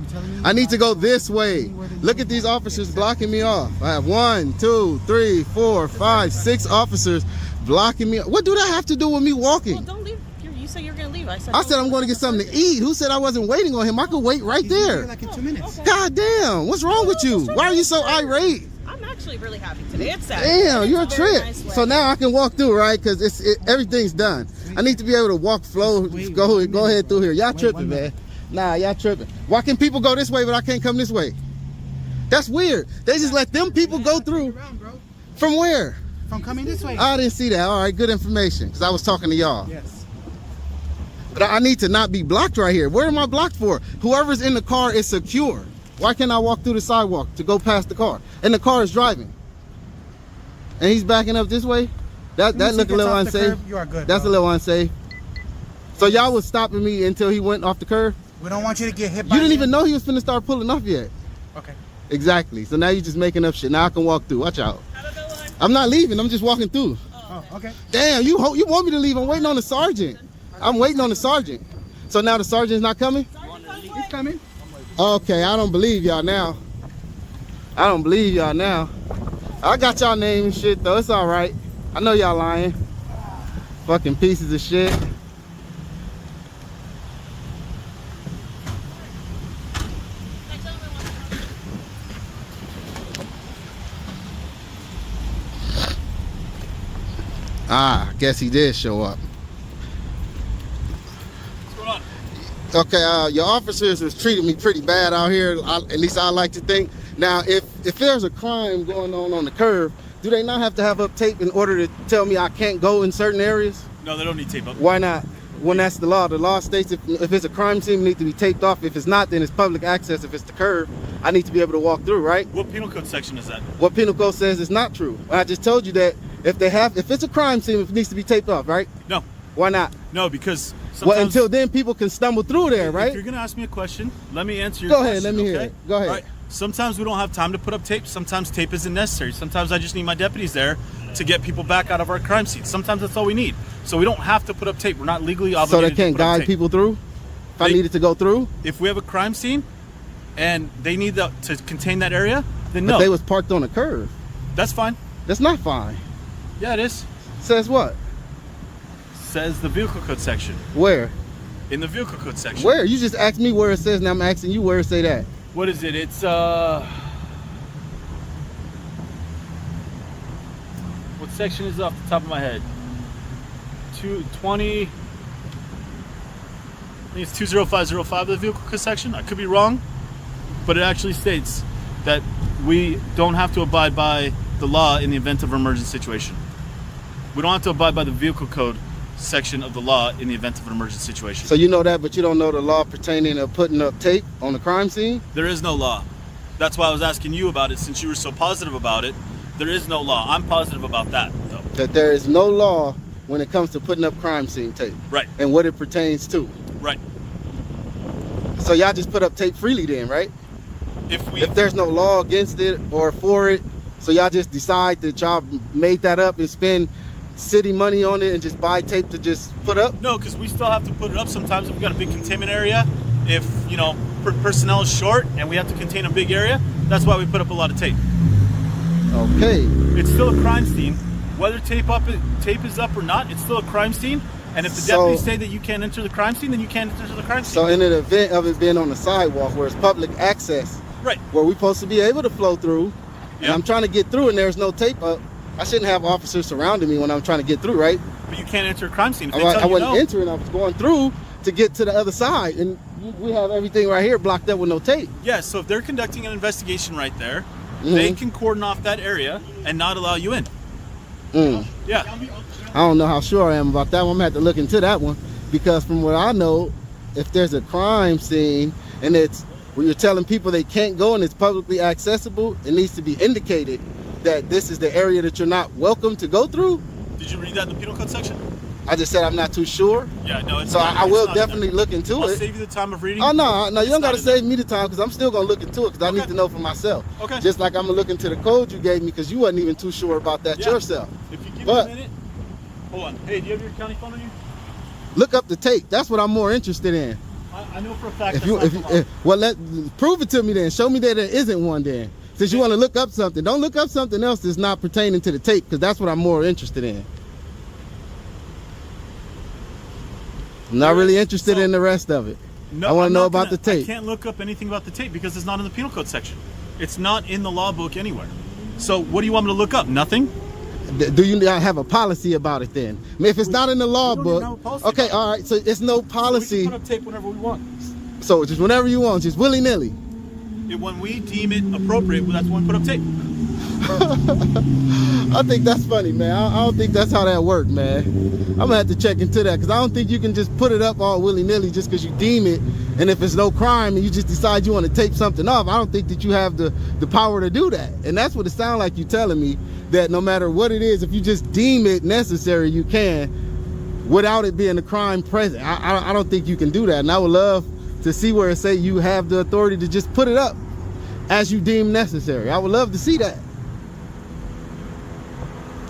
I need to go this way. Look at these officers blocking me off. I have 1, 2, 3, 4, 5, 6 officers blocking me. What do that have to do with me walking? Well, don't leave. You said you're going to leave. I said I'm going to get something to eat. Who said I wasn't waiting on him? I could wait right there. Like in 2 minutes. Okay. God damn. What's wrong with you? Why are you so irate? I'm actually really happy today. It's Saturday. Damn, you're a very trip. nice So now I can walk through, right? Because everything's done. I need to be able to walk flow. Go ahead through here. Y'all tripping, man. Nah, y'all tripping. Why can people go this way, but I can't come this way? That's weird. They just let them people go through. From where? From coming this way. I didn't see that. All right, good information. Because I was talking to y'all. Yes. But I need to not be blocked right here. Where am I blocked for? Whoever's in the car is secure. Why can't I walk through the sidewalk to go past the car? And the car is driving. And he's backing up this way? That look a little unsafe. You are good. That's a little unsafe. So y'all was stopping me until he went off the curb? We don't want you to get hit by You didn't even know he was finna start pulling off yet. Okay. Exactly. So now you're just making up shit. Now I can walk through. Watch out. I'm not leaving. I'm just walking through. Oh, okay. Damn, you want me to leave. I'm waiting on the sergeant. I'm waiting on the sergeant. So now the sergeant's not coming? He's coming. Okay, I don't believe y'all now. I don't believe y'all now. I got y'all name and shit though. It's all right. I know y'all lying. Fucking pieces of shit. Ah, I guess he did show up. Okay, your officers has treated me pretty bad out here, at least I like to think. Now, if there's a crime going on the curb, do they not have to have up tape in order to tell me I can't go in certain areas? No, they don't need tape up. Why not? When that's the law. The law states if it's a crime scene, it needs to be taped off. If it's not, then it's public access. If it's the curb, I need to be able to walk through, right? What penal code section is that? What penal code says is not true. I just told you that if it's a crime scene, it needs to be taped off, right? No. Why not? No, because well, until then, people can stumble through there, right? If you're gonna ask me a question, let me answer your question. question. Go ahead, let me hear it. Go ahead. All right. Sometimes we don't have time to put up tape. Sometimes tape isn't necessary. Sometimes I just need my deputies there to get people back out of our crime scenes. Sometimes that's all we need. So we don't have to put up tape. We're not legally So obligated they can't to put up guide tape. people through? If I needed to go through? If we have a crime scene and they need to contain that area, then But no. they was parked on a curve. That's fine. That's not fine. Yeah, it is. Says what? Says the vehicle code section. Where? In the vehicle code section. Where? You just asked me where it says, now I'm asking you where it say that. What is it? It's what section is off the top of my head? 220. I think it's 20505 of the vehicle code section. I could be wrong, but it actually states that we don't have to abide by the law in the event of an emergency situation. We don't have to abide by the vehicle code section of the law in the event of an emergency situation. So you know that, but you don't know the law pertaining to putting up tape on the crime scene? There is no law. That's why I was asking you about it, since you were so positive about it. There is no law. I'm positive about that, though. That there is no law when it comes to putting up crime scene tape. Right. And what it pertains to. Right. So y'all just put up tape freely then, right? If there's no law against it or for it, so y'all just decide that y'all made that up and spend city money on it and just buy tape to just put up? No, because we still have to put it up sometimes if we've got a big containment area. If, you know, personnel is short and we have to contain a big area, that's why we put up a lot of tape. Okay. It's still a crime scene. Whether tape is up or not, it's still a crime scene. And if the deputies say that you can't enter the crime scene, then you can't enter the crime scene. So in an event of it being on the sidewalk where it's public access, right, where we're supposed to be able to flow through, and I'm trying to get through and there's no tape up, I shouldn't have officers surrounding me when I'm trying to get through, right? But you can't enter a crime scene. If they I tell you wasn't no. entering, I was going through to get to the other side, and we have everything right here blocked up with no tape. Yeah, so if they're conducting an investigation right there, they can cordon off that area and not allow you in. Yeah. I don't know how sure I am about that one. I'm gonna have to look into that one, because from what I know, if there's a crime scene and it's where you're telling people they can't go and it's publicly accessible, it needs to be indicated that this is the area that you're not welcome to go through. Did you read that in the penal code section? I just said I'm not too sure. Yeah, no, it's so not, I it's will not definitely look into I'll it. save you the time of reading. Oh no, you don't gotta not save me the time, because I'm still gonna look into it, because I need to know for myself. Okay. Just like I'm gonna look into the code you gave me, because you wasn't even too sure about that yourself. If you give But me a minute, hold on. Hey, do you have your county phone on you? look up the tape. That's what I'm more interested in. I know for a fact. Well, prove it to me then. Show me that there isn't one then. Since you want to look up something, don't look up something else that's not pertaining to the tape, because that's what I'm more interested in. I'm not really interested in the rest of it. No, I want to know about the tape. I can't look up anything about the tape because it's not in the penal code section. It's not in the law book anywhere. So what do you want me to look up? Nothing? Do you not have a policy about it then? I mean, if it's not in the law book, okay, all right. So it's no policy. So we can put up tape whenever we want. So just whenever you want, just willy nilly. When we deem it appropriate, that's when we put up tape. I think that's funny, man. I don't think that's how that works, man. I'm gonna have to check into that, because I don't think you can just put it up all willy-nilly just because you deem it, and if it's no crime and you just decide you want to tape something off, I don't think that you have the power to do that. And that's what it sounds like you telling me, that no matter what it is, if you just deem it necessary, you can, without it being a crime present. I don't think you can do that, and I would love to see where it say you have the authority to just put it up as you deem necessary. I would love to see that.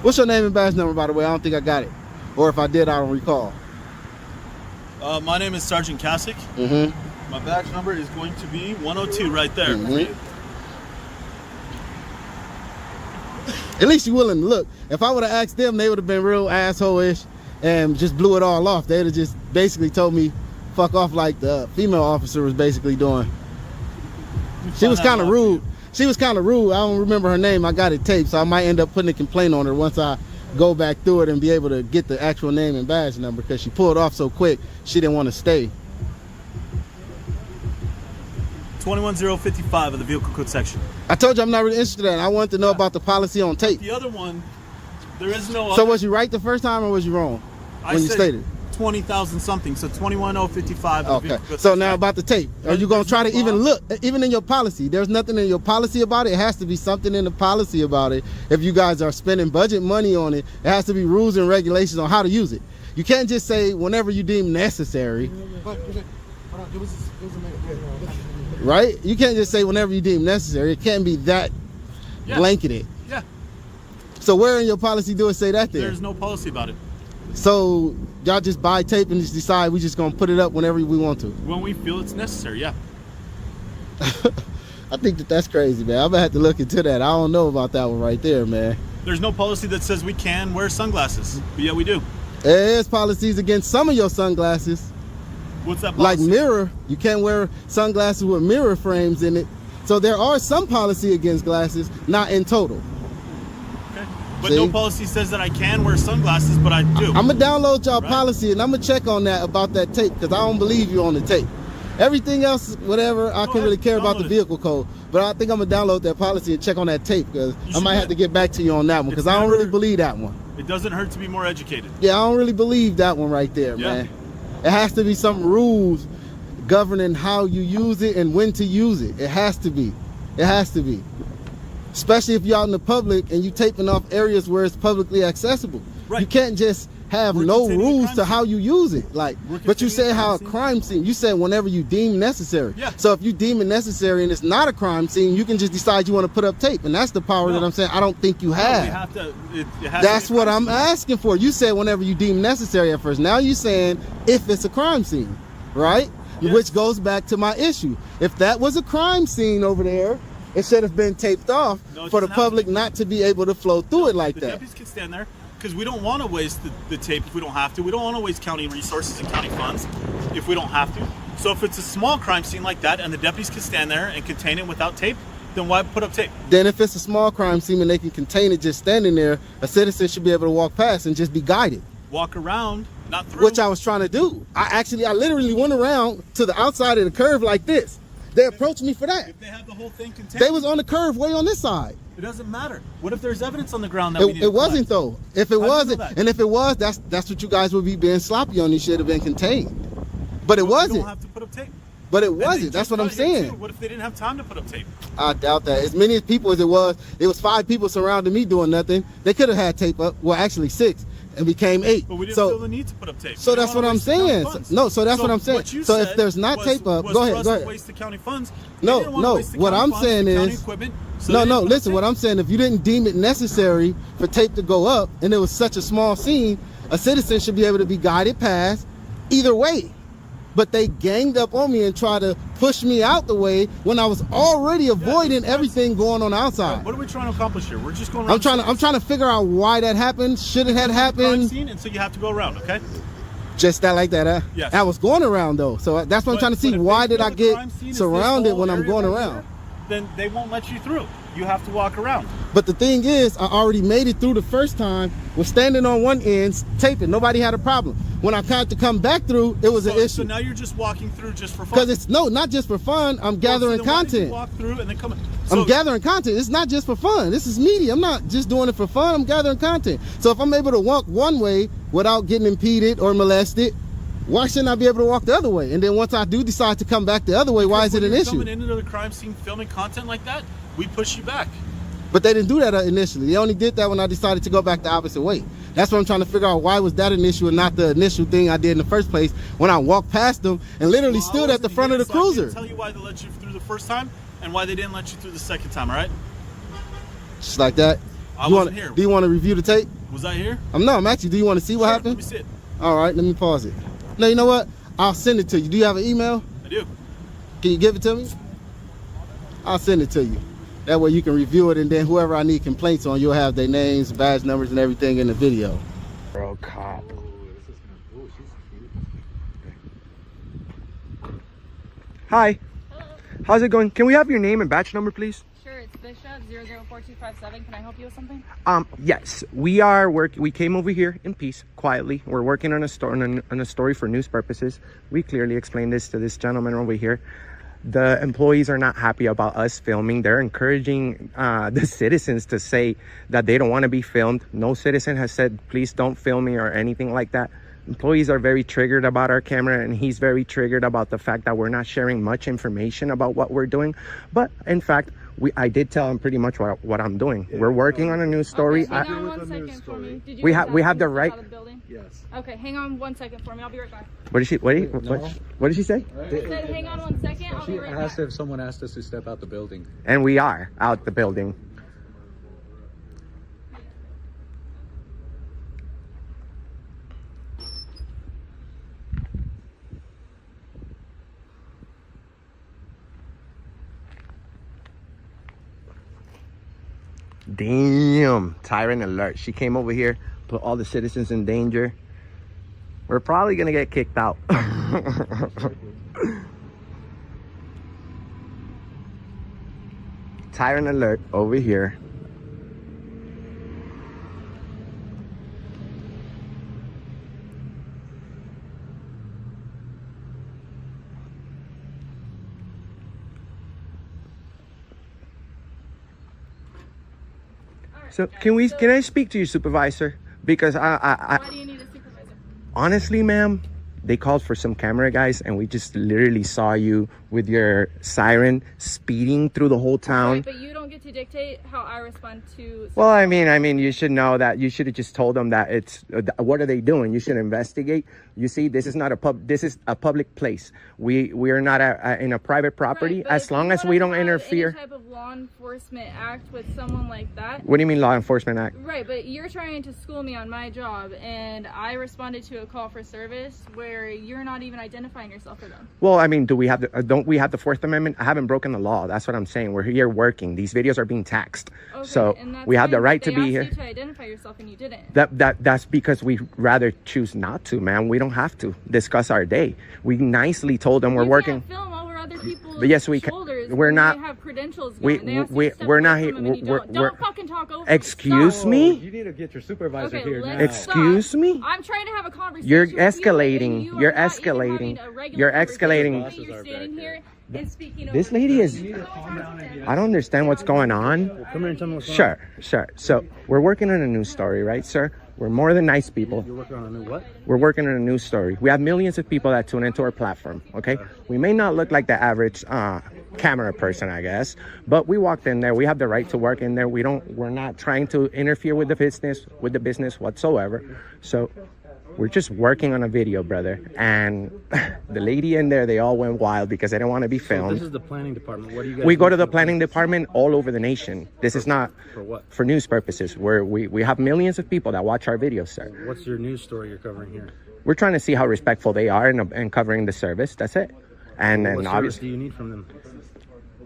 What's your name and badge number, by the way? I don't think I got it. Or if I did, I don't recall. My name is Sergeant Kasich. My badge number is going to be 102 right there. For you. At least you're willing to look. If I would have asked them, they would have been real asshole-ish and just blew it all off. They would have just basically told me, fuck off, like the female officer was basically doing. She was kind of rude. She was kind of rude. I don't remember her name. I got it taped, so I might end up putting a complaint on her once I go back through it and be able to get the actual name and badge number, because she pulled off so quick, she didn't want to stay. 21055 of the vehicle code section. I told you I'm not really interested in that. I wanted to know about the policy on tape. The other one, there is no So was you right the first time, or was you wrong when you stated? 20,000 something, so 21055. Okay. So now about the tape, are you gonna try to even look, even in your policy? There's nothing in your policy about it. It has to be something in the policy about it. If you guys are spending budget money on it, it has to be rules and regulations on how to use it. You can't just say whenever you deem necessary. Right? You can't just say whenever you deem necessary. It can't be that blanketed. Yeah. So where in your policy do it say that then? There's no policy about it. So y'all just buy tape and just decide we just gonna put it up whenever we want to. When we feel it's necessary, yeah. I think that's crazy, man. I'm gonna have to look into that. I don't know about that one right there, man. There's no policy that says we can wear sunglasses, but yeah, we do. There's policies against some of your sunglasses. What's that Like policy? mirror. You can't wear sunglasses with mirror frames in it. So there are some policy against glasses, not in total. Okay. But no policy says that I can wear sunglasses, but I do. I'm gonna download y'all policy and I'm gonna check on that about that tape because I don't believe you on the tape. Everything else, whatever, I can't really care about the vehicle code. But I think I'm gonna download that policy and check on that tape because I might have to get back to you on that one because I don't really believe that one. It doesn't hurt to be more educated. Yeah, I don't really believe that one right there, man. It has to be some rules governing how you use it and when to use it. It has to be. It has to be. Especially if you're out in the public and you taping off areas where it's publicly accessible. Right. You can't just have no rules to how you use it. Like, but you said how a crime scene, you said whenever you deem necessary. Yeah. So if you deem it necessary and it's not a crime scene, you can just decide you want to put up tape. And that's the power that I'm saying I don't think you have. We have to, it has That's to be what I'm asking for. You said whenever you deem necessary at first. Now you're saying if it's a crime scene, right? Yes. Which goes back to my issue. If that was a crime scene over there, it should have been taped off for the public not to be able to flow through it like the that. deputies can stand there because we don't want to waste the tape if we don't have to. We don't want to waste county resources and county funds if we don't have to. So if it's a small crime scene like that and the deputies can stand there and contain it without tape, then why put up tape? Then if it's a small crime scene and they can contain it just standing there, a citizen should be able to walk past and just be guided. Walk around, not through. Which I was trying to do. I literally went around to the outside of the curve like this. They approached me for that. If they have the whole thing contained. They was on the curve way on this side. It doesn't matter. What if there's evidence on the ground that we need to It wasn't though. If it wasn't, that? and if it was, that's what you guys would be being sloppy on. You should have been contained. But it wasn't. You don't have to put up tape. But it wasn't. That's what I'm saying. What if they didn't have time to put up tape? I doubt that. As many people as it was 5 people surrounding me doing nothing. They could have had tape up. Well, actually 6. And became 8. But we didn't feel the need to put up tape. So that's what I'm saying. So that's what I'm saying. So if there's not tape up, go ahead. Go ahead. Waste the county funds. No. What I'm saying is, listen. What I'm saying, if you didn't deem it necessary for tape to go up, and it was such a small scene, a citizen should be able to be guided past either way. But they ganged up on me and tried to push me out the way when I was already avoiding everything going on outside. What are we trying to accomplish here? We're just going around. I'm trying to figure out why that happened. Should it have happened? Scene, and so you have to go around, okay? Just that like that, huh? Yes. I was going around though, so that's what I'm trying to see. Why did I get surrounded when I'm going around? Then they won't let you through. You have to walk around. But the thing is, I already made it through the first time, was standing on one end, taping. Nobody had a problem. When I tried to come back through, it was an issue. So now you're just walking through just for fun? Because it's, not just for fun. I'm gathering content. Walk through and then come. I'm gathering content. It's not just for fun. This is media. I'm not just doing it for fun. I'm gathering content. So if I'm able to walk one way without getting impeded or molested, why shouldn't I be able to walk the other way? And then once I do decide to come back the other way, why is it an issue? Coming into the crime scene filming content like that, we push you back. But they didn't do that initially. They only did that when I decided to go back the opposite way. That's what I'm trying to figure out. Why was that an issue and not the initial thing I did in the first place when I walked past them and literally stood at the front of the cruiser? I'll tell you why they let you through the first time and why they didn't let you through the second time, all right? Just like that? I wasn't here. Do you want to review the tape? Was I here? I'm actually. Do you want to see what happened? Let me see it. All right, let me pause it. No, you know what? I'll send it to you. Do you have an email? I do. Can you give it to me? I'll send it to you. That way you can review it, and then whoever I need complaints on, you'll have their names, badge numbers, and everything in the video. Bro, cop. Hi. Hello. How's it going? Can we have your name and badge number, please? Sure, it's Bishop 004257. Can I help you with something? Yes, we are we came over here in peace, quietly. We're working on a story for news purposes. We clearly explained this to this gentleman over here. The employees are not happy about us filming. They're encouraging the citizens to say that they don't want to be filmed. No citizen has said, please don't film me or anything like that. Employees are very triggered about our camera, and he's very triggered about the fact that we're not sharing much information about what we're doing. But in fact, I did tell him pretty much what I'm doing. Yeah. We're working on a news story. Okay, hang on 1 second for me. Did you we have the right. Yes. Okay, hang on 1 second for me. I'll be right back. What did she? What did she say? I said, hang on 1 second. I'll be right back. She asked if someone asked us to step out the building. And we are out the building. Damn, Tyrant alert. She came over here, put all the citizens in danger. We're probably gonna get kicked out. Tyrant alert over here. So can I speak to your supervisor? Because Why do you need a supervisor? honestly, ma'am, they called for some camera guys and we just literally saw you with your siren speeding through the whole town. Right, but you don't get to dictate how I respond to. Well, I mean, you should know that. You should have just told them that it's. What are they doing? You should investigate. You see, this is not a pub. This is a public place. We are not in a private property. Right, as long as we don't interfere. Any type of law enforcement act with someone like that. What do you mean, law enforcement act? Right, but you're trying to school me on my job, and I responded to a call for service where you're not even identifying yourself for them. Well, I mean, do we have the? Don't we have the Fourth Amendment? I haven't broken the law. That's what I'm saying. We're here working. These videos are being taxed, Okay, so and that's we have the fine, right but to be they here. asked you to identify yourself, and you didn't. That's because we rather choose not to, man. We don't have to discuss our day. We nicely told them we're working. Can't film over other people's But yes, we can. shoulders We're when not. they have credentials We going. They ask you to step we're away not from here. them and you don't fucking talk over me. Excuse Stop. me. You need to get your supervisor Okay, here let's now. Excuse stop. me. I'm trying to have a conversation. You're with you, and escalating. you You're are not even escalating. having a regular You're conversation. escalating. You're standing here and speaking over This me. lady is. I don't understand what's going on. Come here and tell me what's going on. Sure. So we're working on a news story, right, sir? We're more than nice people. You're working on a new what? We're working on a news story. We have millions of people that tune into our platform, okay? We may not look like the average camera person, I guess, but we walked in there. We have the right to work in there. We're not trying to interfere with the business whatsoever. So we're just working on a video, brother. And the lady in there, they all went wild because they didn't want to be filmed. This is the planning department. What do you guys We go do to the for planning department all over the nation. This is not For what? for news purposes. We have millions of people that watch our videos, sir. What's your news story you're covering here? We're trying to see how respectful they are in covering the service. That's it. And then What service obviously, do you need from them?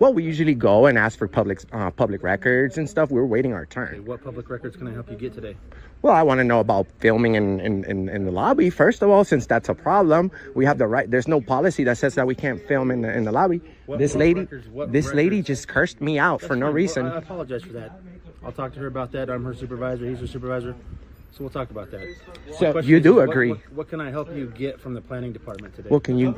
well, we usually go and ask for public records and stuff. We're waiting our Okay, turn. what public records can I help you get today? Well, I want to know about filming in the lobby, first of all, since that's a problem. We have the right. There's no policy that says that we can't film in the lobby. What This lady records? just cursed me out for no reason. I apologize for that. I'll talk to her about that. I'm her supervisor. He's her supervisor. So we'll talk about that. So My question you is, do what- agree? What can I help you get from the planning department today? Well, can you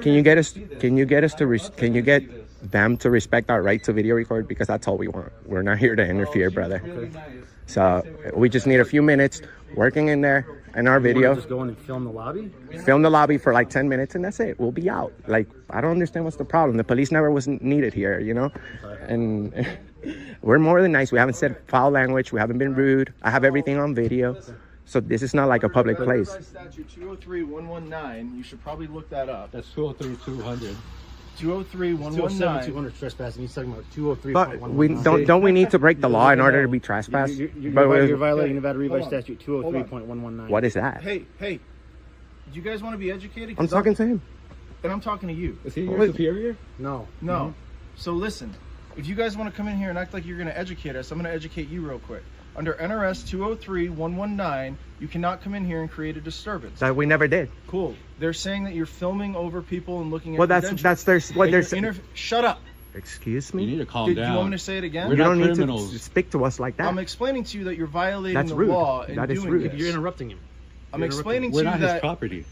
get them to respect our right to video record, because that's all we want. We're not here to interfere, brother. So we just need a few minutes working in there in our You wanna video. just go in and film the lobby? Film the lobby for like 10 minutes and that's it. We'll be out. Like, I don't understand what's the problem. The police never was needed here, you know? And we're more than nice. We haven't said foul language. We haven't been rude. I have everything on video. So this is not like a public place. Statute 203-119. You should probably look that up. That's 203-200. 203-119. 200 trespassing. He's talking about 203. But we don't we need to break the law in order to be trespassed? You're violating Nevada Revised Statute 203.119. What is that? Hey, do you guys want to be educated? I'm talking to him. And I'm talking to you. Is he your superior? No. No. So listen, if you guys want to come in here and act like you're going to educate us, I'm going to educate you real quick. Under NRS 203-119, you cannot come in here and create a disturbance. That we never did. Cool. They're saying that you're filming over people and looking at Well, that's their what they're Shut up. Excuse me? You need to calm Do down. you want me to say it again? You don't need to speak to us like that. I'm explaining to you that you're violating That's the rude. law and That is doing rude. this. You're interrupting him. I'm explaining to We're you not that his property.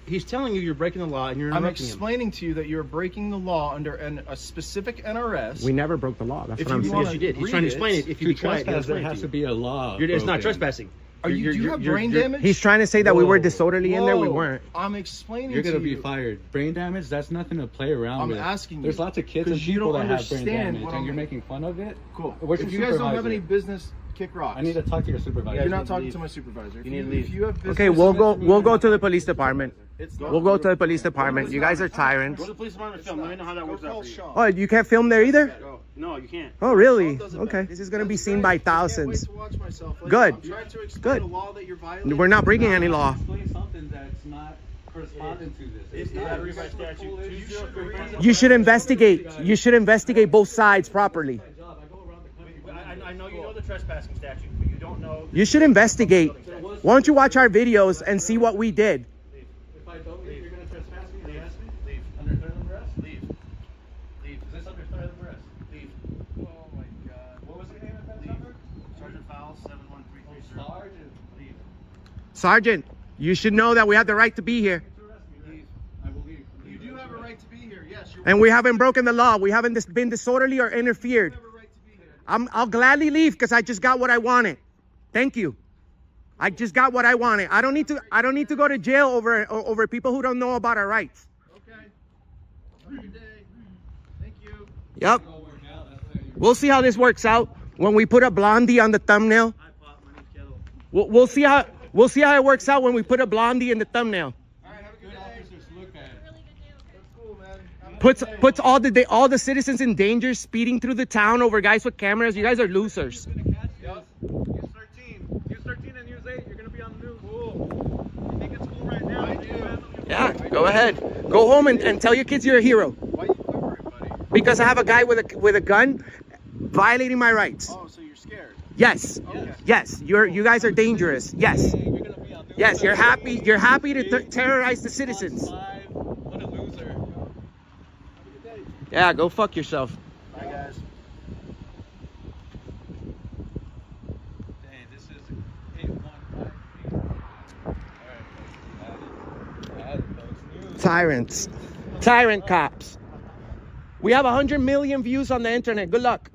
He's telling you you're breaking the law and you're I'm interrupting him. explaining to you that you're breaking the law under a specific NRS. We never broke the law. That's If what I'm you saying. Yes, you did. He's trying to explain it. If you To be quiet, he'll trespass, there explain it has to to you. be a law. It's not broken. trespassing. Do you have brain damage? He's trying to say that we were Whoa. disorderly in there. We Whoa. weren't. I'm explaining You're to gonna be you. fired. Brain damage? That's nothing to play around I'm with. asking There's you, lots of kids and 'cause you people don't that have brain understand damage, what and I'm- you're making fun of it. Cool. What's If your you guys don't have supervisor? any business, kick rocks. I need to talk to your supervisor. You're not talking to my supervisor. You need to leave. If you have business, Okay, we'll go to the police department. It's not- We'll go to the police department. You guys are tyrants. Go to the police department and film. Let me know how that works out for you. Oh, you can't film there either? No, you can't. Oh, really? Okay. This is gonna be seen by thousands. Good. I'm trying to explain Good. a law that you're violating. We're not breaking any law. Explain something that's not corresponding to this. It's not Revised Statute. You should investigate. You should investigate both sides properly. I I know you know the trespassing statute, but you don't know. You should investigate. Why don't you watch our videos and see what we did? If I don't leave, you're going to trespass me? Leave. Leave. Under threat of arrest? Leave. Leave. Is this under threat of arrest? Leave. Oh my God. What was your name at that number? Sergeant Fowles, 71330. Sergeant. Leave. Sergeant, you should know that we have the right to be here. Leave. I will leave. You do have a right to be here. Yes. And we haven't broken the law. We haven't been disorderly or interfered. I'll gladly leave because I just got what I wanted. Thank you. I just got what I wanted. I don't need to go to jail over people who don't know about our rights. Okay. Have a good day. Thank you. Yep. We'll see how this works out when we put a blondie on the thumbnail. We'll see how it works out when we put a blondie in the thumbnail. Puts all the citizens in danger, speeding through the town over guys with cameras. You guys are losers. Yep. Use 13. Use 13 and use 8. You're going to be on the news. Cool. You think it's cool right now? I do. Yeah, go ahead. Go home and tell your kids you're a hero. Why are you quivering, buddy? Because I have a guy with a gun violating my rights. Oh, so you're scared? Yes. Okay. Yes. You guys are dangerous. Yes. Yes. You're happy. You're happy to terrorize the citizens. What a loser. Yeah, go fuck yourself. Bye, guys. Dang, this is 815. Tyrant cops. We have 100 million views on the internet. Good luck.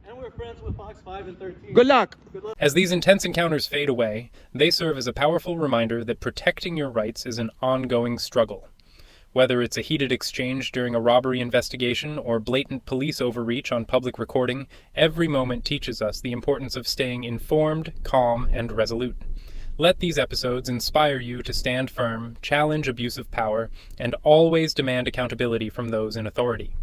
And we're friends with Fox 5 and 13. Good luck. As these intense encounters fade away, they serve as a powerful reminder that protecting your rights is an ongoing struggle. Whether it's a heated exchange during a robbery investigation or blatant police overreach on public recording, every moment teaches us the importance of staying informed, calm, and resolute. Let these episodes inspire you to stand firm, challenge abuse of power, and always demand accountability from those in authority.